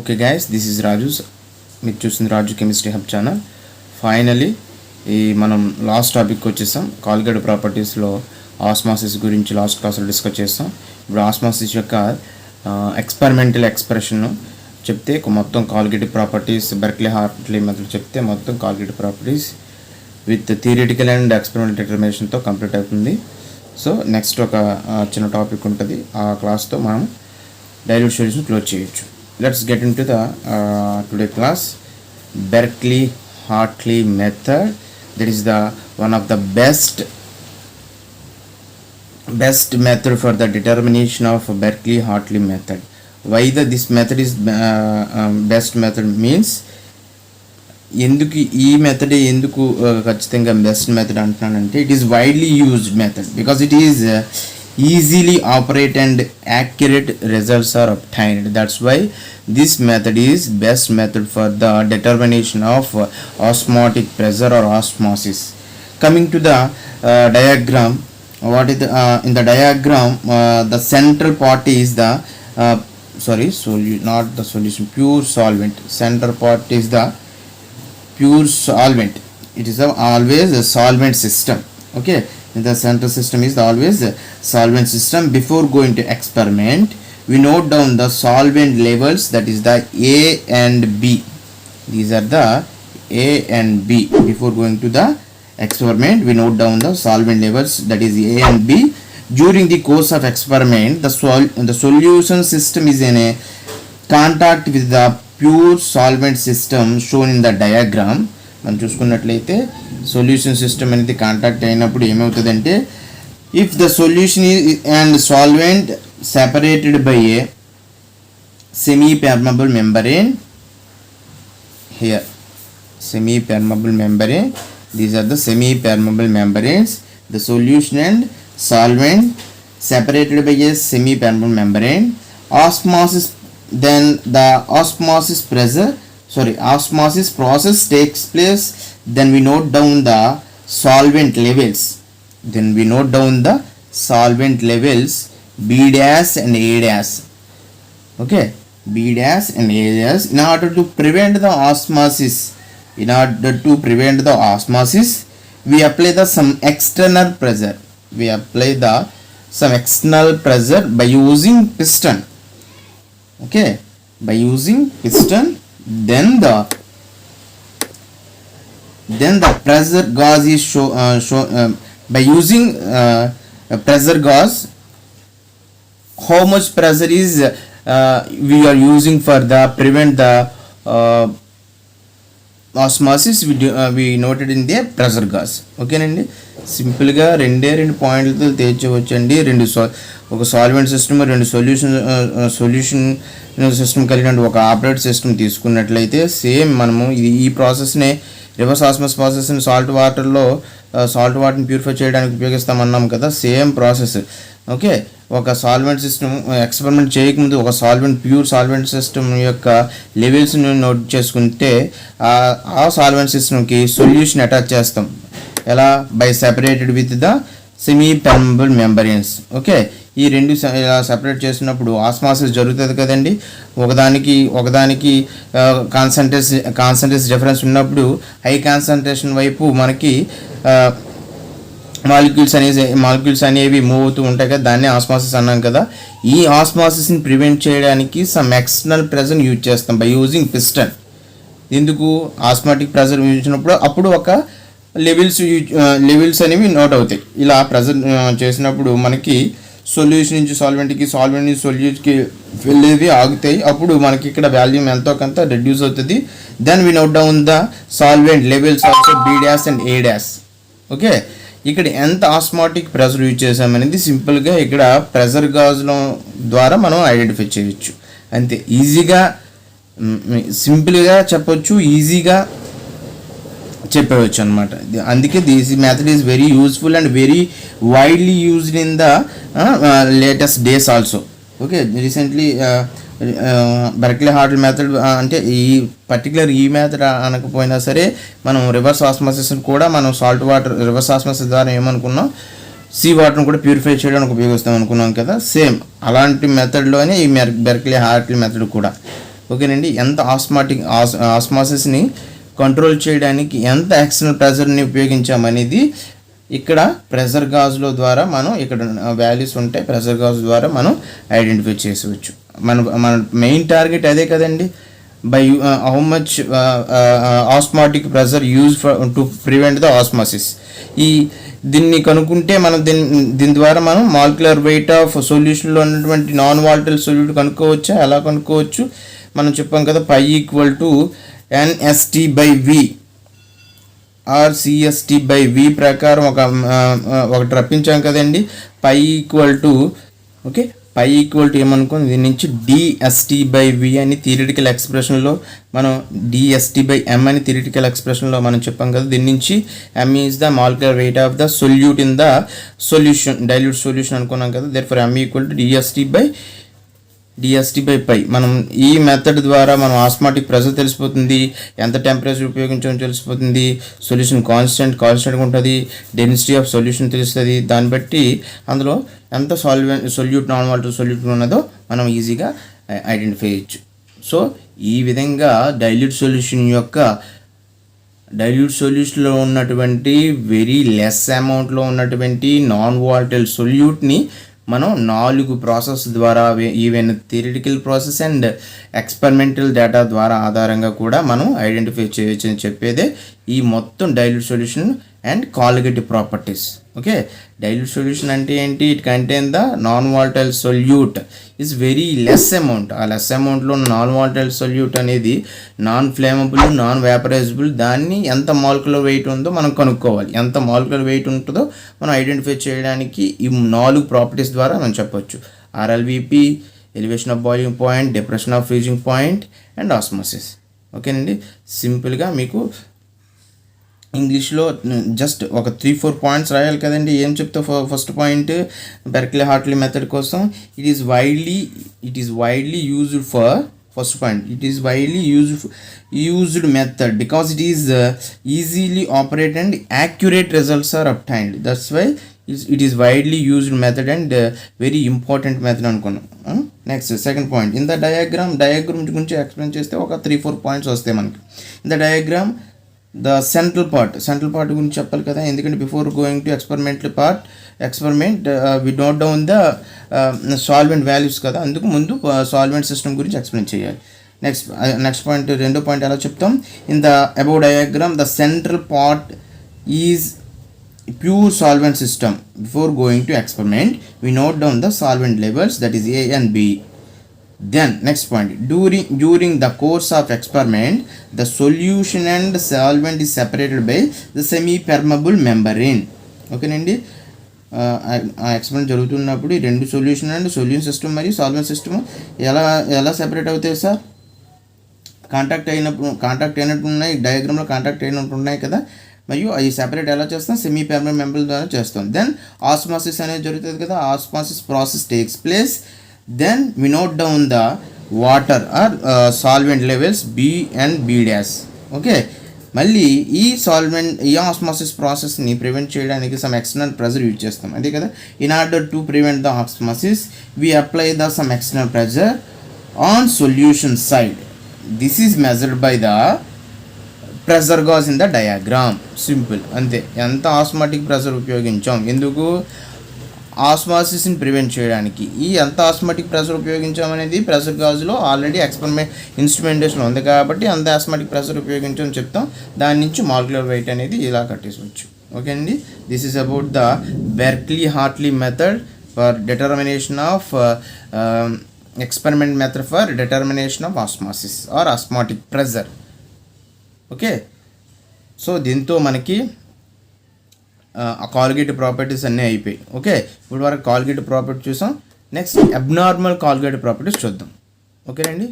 Okay guys, this is Raju. మీరు చూస్తుంది Raju chemistry hub channel. Finally మనం లాస్ట్ టాపిక్ వచ్చేసాం. కాలిగేటివ్ ప్రాపర్టీస్లో ఆస్మాసిస్ గురించి లాస్ట్ క్లాస్లో డిస్కస్ చేస్తాం. ఇప్పుడు ఆస్మాసిస్ యొక్క ఎక్స్పెరిమెంటల్ ఎక్స్ప్రెషన్ చెప్తే మొత్తం colligative properties, Berkeley Hartley method చెప్తే మొత్తం colligative properties with theoretical and experimental డిటర్మినేషన్తో కంప్లీట్ అవుతుంది. సో నెక్స్ట్ ఒక చిన్న టాపిక్ ఉంటుంది. ఆ క్లాస్తో మనం డైల్యూట్ సొల్యూషన్ క్లోజ్ చేయొచ్చు. Let's get into the today class. Berkeley-Hartley method. That is the one of the best method for the determination of Berkeley-Hartley method. Why this method is best method means ఎందుకు ఈ method ఎందుకు ఖచ్చితంగా best method అంటున్నానంటే it is widely used method because it is easily operate and accurate results are obtained. That's why this method is best method for the determination of osmotic pressure or osmosis. Coming to the diagram, what is the, in the diagram the central part is the not the solution, pure solvent. Center part is the pure solvent. It is always a solvent system. Okay, the center system is always a solvent system. Before going to experiment, we note down the solvent levels, that is the A and B. These are the A and B. Before going to the experiment, we note down the solvent levels, that is A and B. During the course of experiment, the solution system is in a contact with the pure solvent system shown in the diagram. మనం చూసుకున్నట్లయితే solution system అనేది contact అయినప్పుడు ఏమవుతుందంటే if the solution and solvent separated by a semi permeable membrane, here semi permeable membrane, these are the semi permeable membranes, the solution and solvent separated by a semi permeable membrane, then the osmosis process takes place. Then we note down the solvent levels. B dash and A dash. Okay, B dash and A dash. In order to prevent the osmosis, we apply some external pressure by using piston. Okay, by using piston, then the pressure gauge is by using pressure gauge, how much pressure is we are using for the prevent the osmosis, we noted in the pressure gauge. Okay నండి, సింపుల్గా రెండు పాయింట్లతో తేల్చవచ్చండి. ఒక solvent system, రెండు solution system కలిగిన ఒక operate system తీసుకున్నట్లయితే same మనము ఈ ప్రాసెస్నే రివర్స్ ఆస్మోసిస్ ప్రాసెస్ని సాల్ట్ వాటర్ని ప్యూరిఫై చేయడానికి ఉపయోగిస్తామన్నాం కదా, సేమ్ ప్రాసెస్. ఓకే, ఒక సాల్వెంట్ సిస్టమ్ ఎక్స్పెరిమెంట్ చేయకముందు ఒక ప్యూర్ సాల్వెంట్ సిస్టమ్ యొక్క లెవెల్స్ని నోట్ చేసుకుంటే ఆ సాల్వెంట్ సిస్టమ్కి సొల్యూషన్ అటాచ్ చేస్తాం. ఎలా? By separated with the semi permeable membranes. Okay, ఈ రెండు ఇలా సెపరేట్ చేసినప్పుడు ఆస్మాసిస్ జరుగుతుంది కదండి. ఒకదానికి కాన్సంట్రేషన్ డిఫరెన్స్ ఉన్నప్పుడు హై కాన్సంట్రేషన్ వైపు మనకి మాలిక్యూల్స్ అనేవి మూవ్ అవుతూ ఉంటాయి కదా, దాన్ని ఆస్మాసిస్ అన్నాం కదా. ఈ ఆస్మాసిస్ని ప్రివెంట్ చేయడానికి సమ్ ఎక్స్టర్నల్ ప్రెజర్ యూజ్ చేస్తాం బై యూజింగ్ పిస్టన్. ఎందుకు? ఆస్మాటిక్ ప్రెజర్ యూజ్ చేసినప్పుడు అప్పుడు ఒక లెవెల్స్ అనేవి నోట్ అవుతాయి. ఇలా ప్రెజర్ చేసినప్పుడు మనకి సొల్యూషన్ నుంచి సాల్వెంట్కి, సాల్వెంట్ నుంచి సొల్యూట్కి వెళ్ళేవి ఆగుతాయి. అప్పుడు మనకి ఇక్కడ వాల్యూమ్ ఎంతో కొంత రెడ్యూస్ అవుతుంది. Then we note down the solvent levels also B dash and A dash. Okay, ఇక్కడ ఎంత ఆస్మాటిక్ ప్రెజర్ యూజ్ చేసామనేది సింపుల్గా ఇక్కడ ప్రెజర్ గాజ్ల ద్వారా మనం ఐడెంటిఫై చేయొచ్చు. అంతే, ఈజీగా సింపుల్గా చెప్పొచ్చు, ఈజీగా చెప్పవచ్చు అనమాట. అందుకే this method is very useful and very widely used in the latest days also. Okay, recently Berkeley Hartley method అంటే ఈ పర్టికులర్ ఈ మెథడ్ అనకపోయినా సరే మనం రివర్స్ ఆస్మాసిస్ కూడా మనం రివర్స్ ఆస్మాసిస్ ద్వారా ఏమనుకున్నాం, సీ వాటర్ని కూడా ప్యూరిఫై చేయడానికి ఉపయోగిస్తాం అనుకున్నాం కదా. సేమ్ అలాంటి మెథడ్లోనే ఈ బెర్క్లీ హార్ట్లీ మెథడ్ కూడా. ఓకేనండి. ఎంత ఆస్మాసిస్ని కంట్రోల్ చేయడానికి ఎంత ఎక్స్టర్నల్ ప్రెజర్ని ఉపయోగించామనేది ఇక్కడ ప్రెషర్ గాజుల ద్వారా మనం ఇక్కడ వాల్యూస్ ఉంటాయి, ప్రెషర్ గాజు ద్వారా మనం ఐడెంటిఫై చేసవచ్చు. మన మెయిన్ టార్గెట్ అదే కదండి. By how much osmotic pressure use to prevent the osmosis. దీన్ని కనుక్కుంటే మనం దీని ద్వారా మనం మాలిక్యులర్ వెయిట్ ఆఫ్ సొల్యూషన్లో ఉన్నటువంటి నాన్ వాలటైల్ సొల్యూట్ కనుక్కోవచ్చా? ఎలా కనుక్కోవచ్చు? మనం చెప్పాం కదా, పై equal to NST/V are CST/V ప్రకారం ఒకటి రప్పించాం కదండి. పై ఈక్వల్ టు ఏమనుకోండి, దీని నుంచి DST/V అని థియరిటికల్ ఎక్స్ప్రెషన్లో మనం DST/M అని థియరిటికల్ ఎక్స్ప్రెషన్లో మనం చెప్పాం కదా. దీని నుంచి M is the molecular weight of the solute in the solution, dilute solution అనుకున్నాం కదా. Therefore M equal to DST/π. మనం ఈ మెథడ్ ద్వారా మనం ఆస్మాటిక్ ప్రెషర్ తెలిసిపోతుంది, ఎంత టెంపరేచర్ ఉపయోగించడం తెలిసిపోతుంది, సొల్యూషన్ కాన్స్టెంట్గా ఉంటుంది, డెన్సిటీ ఆఫ్ సొల్యూషన్ తెలుస్తుంది. దాన్ని బట్టి అందులో ఎంత సొల్యూట్ నాన్ వాటర్ సొల్యూట్ ఉన్నదో మనం ఈజీగా ఐడెంటిఫై చేయొచ్చు. సో ఈ విధంగా డైల్యూట్ సొల్యూషన్లో ఉన్నటువంటి వెరీ లెస్ అమౌంట్లో ఉన్నటువంటి నాన్ వాలటైల్ సొల్యూట్ని మనం 4 ప్రాసెస్ ద్వారా, even theoretical process and experimental data ద్వారా ఆధారంగా కూడా మనం ఐడెంటిఫై చేయొచ్చు అని చెప్పేదే ఈ మొత్తం dilute solution and colligative properties. Okay, dilute solution అంటే ఏంటి? It contain the non volatile solute is very less amount. ఆ లెస్ అమౌంట్లో నాన్ వాలటైల్ సొల్యూట్ అనేది నాన్ ఫ్లేమబుల్, నాన్ వేపరైజబుల్. దాన్ని ఎంత మాలిక్యులర్ వెయిట్ ఉందో మనం కనుక్కోవాలి. ఎంత మాలిక్యులర్ వెయిట్ ఉంటుందో మనం ఐడెంటిఫై చేయడానికి ఈ 4 ప్రాపర్టీస్ ద్వారా మనం చెప్పొచ్చు. RLVP, elevation of boiling point, depression of freezing point and osmosis. ఓకేనండి, సింపుల్గా మీకు ఇంగ్లీష్లో జస్ట్ ఒక 3-4 పాయింట్స్ రాయాలి కదండి. ఏం చెప్తా? ఫస్ట్ పాయింట్, బెర్క్లీ-హార్ట్లీ మెథడ్ కోసం it is widely used for, first point, it is widely used method because it is easily operate and accurate results are obtained. That's why it is widely used method and very important method అనుకున్నాం. Next second point, in the diagram గురించి explain చేస్తే ఒక 3-4 points వస్తాయి మనకి. In the diagram the central part గురించి చెప్పాలి కదా, ఎందుకంటే before going to experiment we note down the solvent values కదా, అందుకు ముందు సాల్వెంట్ సిస్టమ్ గురించి ఎక్స్ప్లెయిన్ చేయాలి. నెక్స్ట్ పాయింట్, రెండో పాయింట్ ఎలా చెప్తాం? In the above diagram the central part is pure solvent system. Before going to experiment, we note down the solvent levels, that is A and B. Then next point, during the course of experiment, the solution and solvent is separated by the semi-permeable membrane. Okay నండి, experiment జరుగుతున్నప్పుడు ఈ రెండు solution and solution system మరియు solvent system ఎలా separate అవుతాయి sir? Contact అయినట్టు ఉన్నాయి, డయాగ్రామ్లో contact అయినట్టు ఉన్నాయి కదా, మరియు అవి సెపరేట్ ఎలా చేస్తాం? సెమీ పెర్మనెంట్ మెంబ్రేన్ ద్వారా చేస్తాం. దెన్ ఆస్మాసిస్ అనేది జరుగుతుంది కదా, osmosis process takes place. Then we note down the water or solvent levels B and B'. Okay, మళ్ళీ ఈ ఆస్మాసిస్ ప్రాసెస్ని ప్రివెంట్ చేయడానికి సమ్ ఎక్స్టర్నల్ ప్రెజర్ యూజ్ చేస్తాం, అదే కదా. In order to prevent the osmosis we apply the some external pressure on solution side. This is measured by the pressure gauge in the diagram. Simple, అంతే. ఎంత osmotic pressure ఉపయోగించాం, ఎందుకు? ఆస్మాసిస్ని prevent చేయడానికి. ఈ ఎంత osmotic pressure ఉపయోగించామనేది pressure గాజులో already instrumentation ఉంది కాబట్టి అంత ఆస్మాటిక్ ప్రెషర్ ఉపయోగించామని చెప్తాం. దాని నుంచి మాలిక్యులర్ వెయిట్ అనేది ఇలా కట్టేసవచ్చు. ఓకే అండి, this is about the Berkeley Hartley method for determination of experiment method for determination of osmosis or osmotic pressure. Okay, so దీంతో మనకి కాలిగేటివ్ ప్రాపర్టీస్ అన్నీ అయిపోయాయి. ఓకే, ఇప్పుడు వరకు కాలిగేటివ్ ప్రాపర్టీ చూసాం. నెక్స్ట్ అబ్నార్మల్ కాలిగేటివ్ ప్రాపర్టీస్ చూద్దాం. ఓకేనండి.